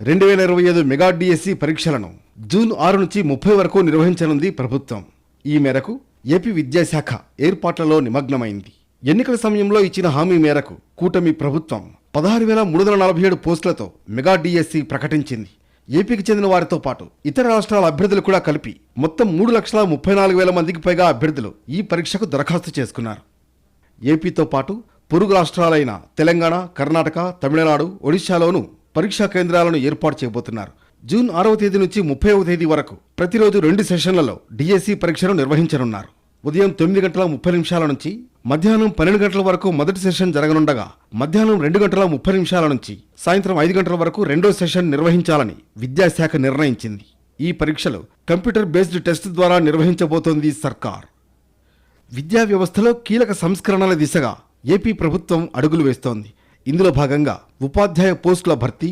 2025 mega DSC పరీక్షలను June 6 నుంచి 30 వరకు నిర్వహించనుంది ప్రభుత్వం. ఈ మేరకు ఏపీ విద్యాశాఖ ఏర్పాట్లలో నిమగ్నమైంది. ఎన్నికల సమయంలో ఇచ్చిన హామీ మేరకు కూటమి ప్రభుత్వం 16,347 పోస్టులతో మెగా డిఎస్సి ప్రకటించింది. ఏపీకి చెందిన వారితో పాటు ఇతర రాష్ట్రాల అభ్యర్థులు కూడా కలిపి మొత్తం 3,34,000 మందికి పైగా అభ్యర్థులు ఈ పరీక్షకు దరఖాస్తు చేసుకున్నారు. ఏపీతో పాటు పొరుగు రాష్ట్రాలైన తెలంగాణ, కర్ణాటక, తమిళనాడు, ఒడిశాలోనూ పరీక్షా కేంద్రాలను ఏర్పాటు చేయబోతున్నారు. జూన్ 6వ తేదీ నుంచి 30వ తేదీ వరకు ప్రతిరోజు 2 సెషన్లలో డిఎస్సి పరీక్షను నిర్వహించనున్నారు. ఉదయం 9:30 నుంచి మధ్యాహ్నం 12 గంటల వరకు మొదటి సెషన్ జరగనుండగా, మధ్యాహ్నం 2:30 నుంచి సాయంత్రం 5 గంటల వరకు రెండో సెషన్ నిర్వహించాలని విద్యాశాఖ నిర్ణయించింది. ఈ పరీక్షలు కంప్యూటర్ బేస్డ్ టెస్ట్ ద్వారా నిర్వహించబోతోంది సర్కార్. విద్యా వ్యవస్థలో కీలక సంస్కరణల దిశగా ఏపీ ప్రభుత్వం అడుగులు వేస్తోంది. ఇందులో భాగంగా ఉపాధ్యాయ పోస్టుల భర్తీ,